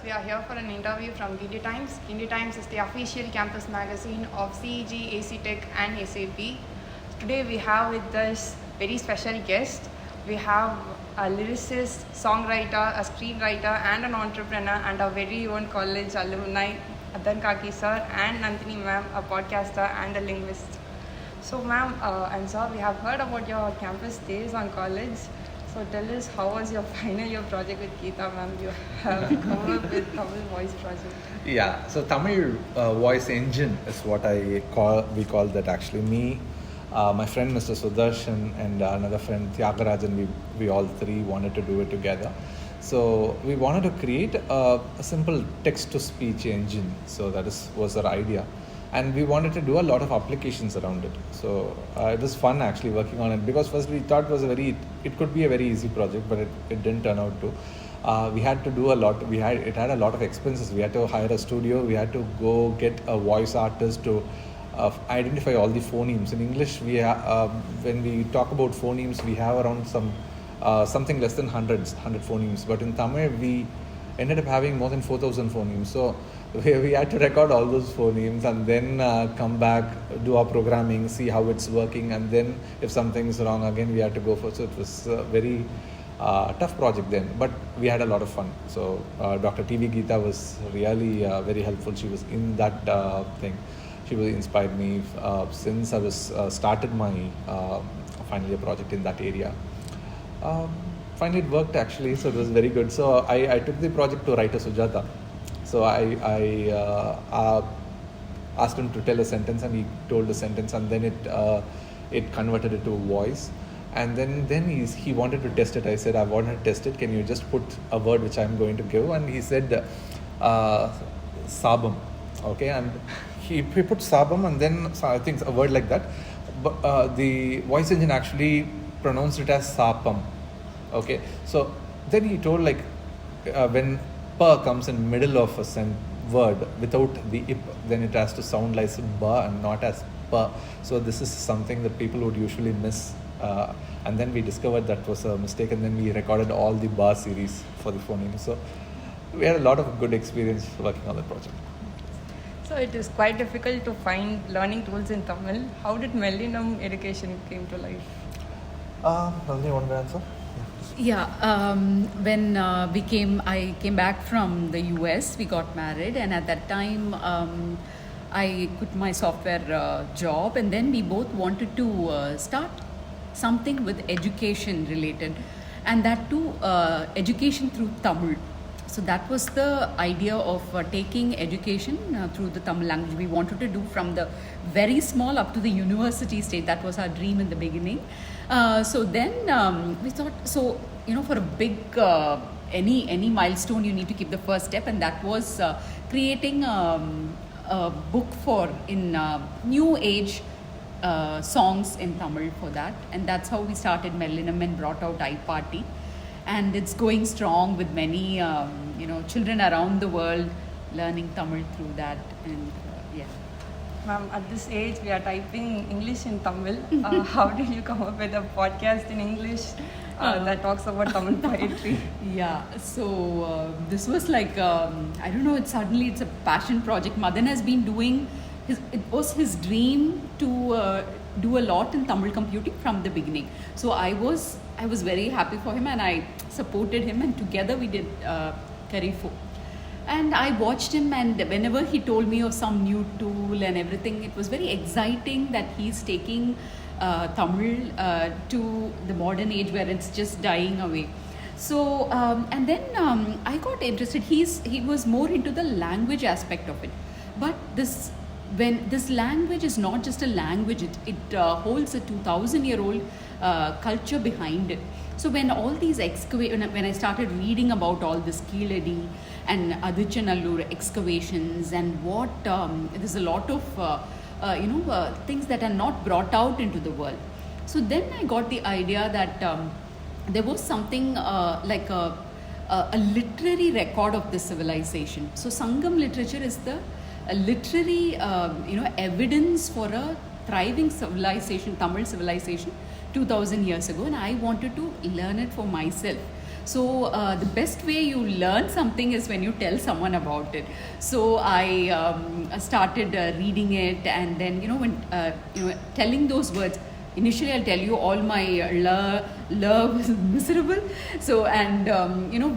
we are here for an interview from guindytimes. Guindytimes is the official campus magazine of CEG, AC Tech and SAP. Today we have with us very special guest. We have a lyricist, songwriter, a screenwriter and an entrepreneur and our very own college alumni, Madhan Karky sir, and Nandhini ma'am, a podcaster and a linguist. So ma'am and sir, we have heard about your campus days on college. So tell us, how was your final year project with Geeta ma'am? You have come up with Tamil Voice Project. Yeah, so Tamil Voice Engine is what we call that actually. Me, my friend Mr. Sudarshan and another friend Tyagarajan, we all three wanted to do it together. So we wanted to create a simple text-to-speech engine. So that was our idea. And we wanted to do a lot of applications around it. So it was fun actually working on it, because first we thought it could be a very easy project, but it didn't turn out to. We had to do a lot. It had a lot of expenses. We had to hire a studio. We had to go get a voice artist to identify all the phonemes. In English, when we talk about phonemes, we have around something less than 100 phonemes. But in Tamil, we ended up having more than 4,000 phonemes. So we had to record all those phonemes and then come back, do our programming, see how it's working, and then if something is wrong, again we had to go for. So it was a very tough project then, but we had a lot of fun. So Dr. TV Geeta was really very helpful. She was in that thing. She really inspired me since I was started my final year project in that area. Finally, it worked actually, so it was very good. So I took the project to writer Sujata. So I asked him to tell a sentence, and he told a sentence, and then it converted it to a voice. And then he wanted to test it. I said, I want to test it. Can you just put a word which I'm going to give? And he said, sabam. Okay, and he put sabam, and then I think a word like that. But the voice engine actually pronounced it as sapam. Okay, so then he told when pa comes in middle of a word without the ip, then it has to sound like ba and not as pa. So this is something that people would usually miss. And then we discovered that was a mistake, and then we recorded all the bar series for the phoneme. So we had a lot of good experience working on the project. So it is quite difficult to find learning tools in Tamil. How did Millennium Education came to life? Nandini, you want to answer? Yeah, when I came back from the US, we got married, and at that time I quit my software job, and then we both wanted to start something with education related, and that too education through Tamil. So that was the idea of taking education through the Tamil language. We wanted to do from the very small up to the university stage. That was our dream in the beginning. So then we thought, for a big any milestone, you need to keep the first step, and that was creating a book in new age songs in Tamil for that, and that's how we started Millennium and brought out iParty, and it's going strong with many children around the world learning Tamil through that, and yeah. Ma'am, at this age, we are typing English in Tamil. How did you come up with a podcast in English that talks about Tamil poetry? Yeah, so this was I don't know, it's a passion project. Madan has been doing, it was his dream to do a lot in Tamil computing from the beginning. So I was very happy for him, and I supported him, and together we did KaReFo. And I watched him, and whenever he told me of some new tool and everything, it was very exciting that he's taking Tamil to the modern age where it's just dying away. So, and then I got interested. He was more into the language aspect of it. But this language is not just a language, it holds a 2,000-year-old culture behind it. So when all these when I started reading about all this Keeladi and Adichanallur excavations, and there's a lot of things that are not brought out into the world. So then I got the idea that there was something like a literary record of this civilization. So Sangam literature is the literary evidence for a thriving civilization, Tamil civilization 2000 years ago, and I wanted to learn it for myself. So the best way you learn something is when you tell someone about it. So I started reading it, and then when telling those words. Initially, I'll tell you all my love is miserable. So, and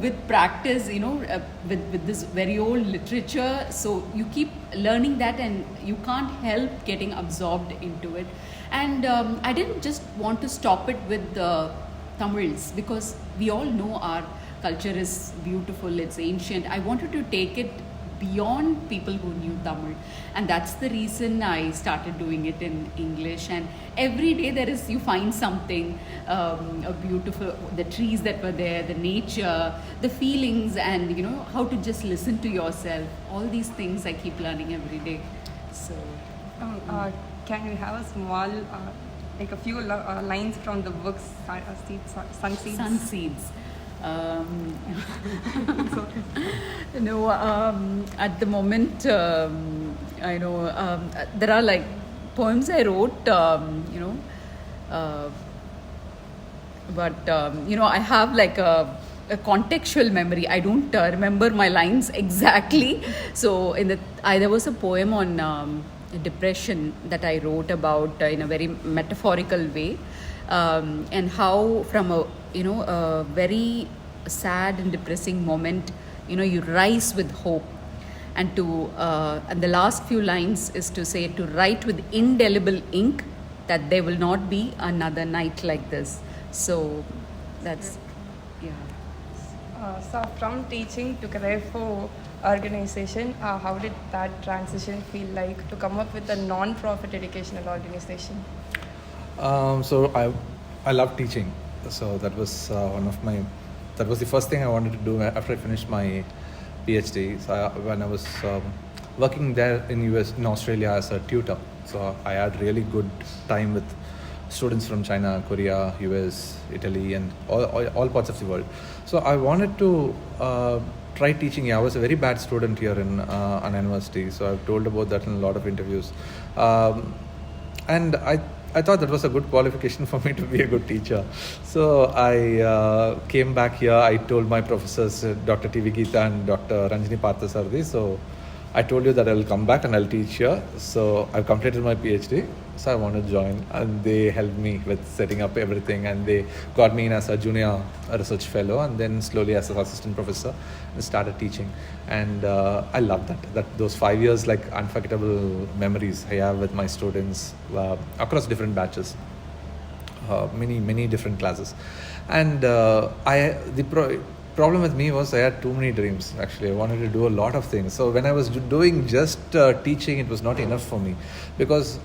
with practice, with this very old literature, so you keep learning that, and you can't help getting absorbed into it. And I didn't just want to stop it with the Tamils, because we all know our culture is beautiful, it's ancient. I wanted to take it beyond people who knew Tamil, and that's the reason I started doing it in English. And every day you find something a beautiful, the trees that were there, the nature, the feelings, and how to just listen to yourself. All these things I keep learning every day. So can we have a small like a few lines from the books, Sun Seeds? Sun Seeds. At the moment, I know there are like poems I wrote, but I have like a contextual memory. I don't remember my lines exactly. So there was a poem on depression that I wrote about in a very metaphorical way, and how from a very sad and depressing moment, you rise with hope. And and the last few lines is to say, to write with indelible ink that there will not be another night like this. So that's So from teaching to KaReFo organization, how did that transition feel like to come up with a non-profit educational organization? So I love teaching. So that was that was the first thing I wanted to do after I finished my PhD. So when I was working there in Australia as a tutor, so I had really good time with students from China, Korea, US, Italy, and all parts of the world. So I wanted to try teaching. I was a very bad student here in an university, so I've told about that in a lot of interviews, and I thought that was a good qualification for me to be a good teacher. So I came back here. I told my professors, Dr. T.V. Geeta and Dr. Ranjini Parthasarthi, so I told you that I'll come back and I'll teach here. So I've completed my PhD, so I want to join. And they helped me with setting up everything, and they got me in as a junior research fellow, and then slowly as an assistant professor, and started teaching. And I love that those 5 years, like unforgettable memories I have with my students across different batches, many different classes. And problem with me was I had too many dreams. Actually, I wanted to do a lot of things. So when I was doing just teaching, it was not enough for me, because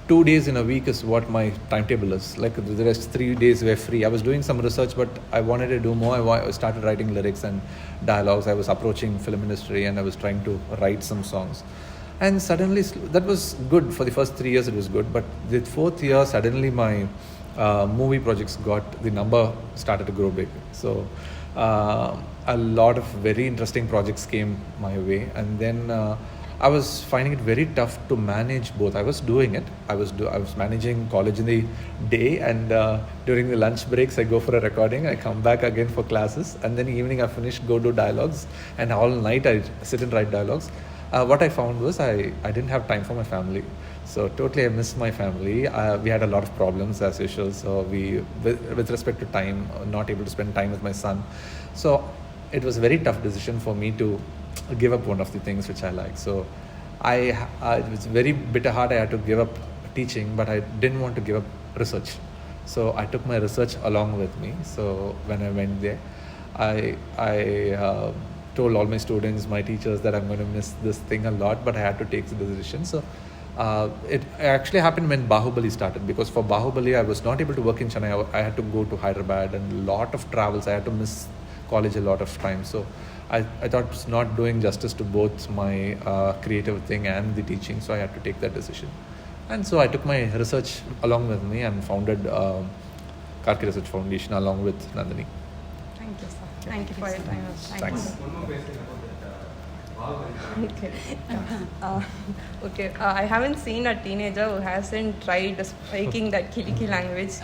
2 days in a week is what my timetable is. Like the rest 3 days were free. I was doing some research, but I wanted to do more. I started writing lyrics and dialogues. I was approaching film industry, and I was trying to write some songs. And suddenly, that was good. For the first 3 years, it was good. But the 4th year, suddenly my movie projects the number started to grow big. So a lot of very interesting projects came my way, and then I was finding it very tough to manage both. I was doing it. I was managing college in the day, and during the lunch breaks I go for a recording. I come back again for classes, and then evening I finish, go do dialogues, and all night I sit and write dialogues. What I found was I didn't have time for my family. So totally I missed my family. We had a lot of problems as usual. So with respect to time, not able to spend time with my son. So it was a very tough decision for me to give up one of the things which I like. So it was very bitter hard. I had to give up teaching, but I didn't want to give up research. So I took my research along with me. So when I went there, I told all my students, my teachers, that I'm going to miss this thing a lot, but I had to take the decision. So it actually happened when Bahubali started, because for Bahubali I was not able to work in Chennai. I had to go to Hyderabad, and a lot of travels. I had to miss college a lot of time. So I thought it's not doing justice to both my creative thing and the teaching. So I had to take that decision. And so I took my research along with me and founded Karky Research Foundation along with Nandhini. Thank you, sir. Thank you for your time. Thanks. One more question about that. Okay. I haven't seen a teenager who hasn't tried speaking that Kiliki language.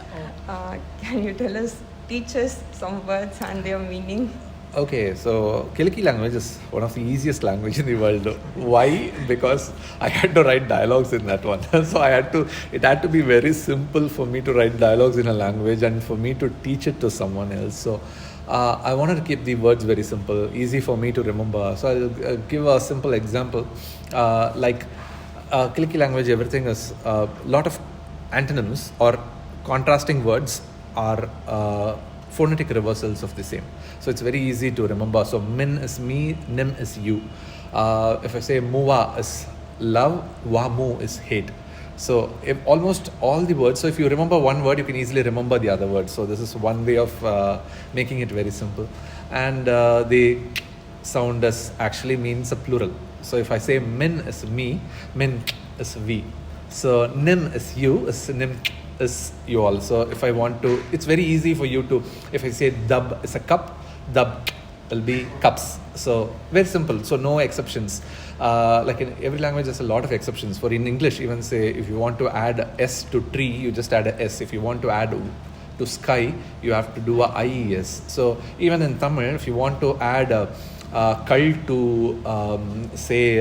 Can you tell us teach us some words and their meaning? Okay, so Kiliki language is one of the easiest language in the world. Why? Because I had to write dialogues in that one. So it had to be very simple for me to write dialogues in a language and for me to teach it to someone else. So I wanted to keep the words very simple, easy for me to remember. So I'll give a simple example. Kiliki language, everything is a lot of antonyms or contrasting words are phonetic reversals of the same. So it's very easy to remember. So min is me, nim is you. If I say muwa is love, wamu is hate. So if almost all the words, so if you remember one word, you can easily remember the other word. So this is one way of making it very simple. And the sound actually means a plural. So if I say min is me, min is we. So nim is you, nim is you all. So if I want to, it's very easy for you to, if I say dub is a cup, dub will be cups. So very simple. So no exceptions. Like in every language, there's a lot of exceptions. For in English, even say if you want to add S to tree, you just add a S. If you want to add to sky, you have to do a IES. So even in Tamil, if you want to add kal to say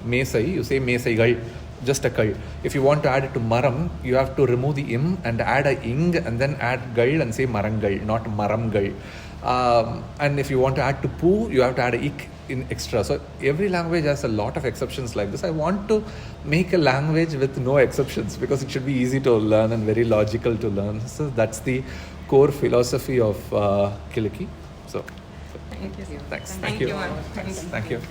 mesai, you say mesaigal. Just a kal. If you want to add it to maram, you have to remove the im and add a ing and then add gal and say marangal, not maramgal. And if you want to add to poo, you have to add a ik in extra. So every language has a lot of exceptions like this. I want to make a language with no exceptions because it should be easy to learn and very logical to learn. So that's the core philosophy of Kiliki. So Thank you. thanks. Thank you, ma'am. Thank you. Thank you.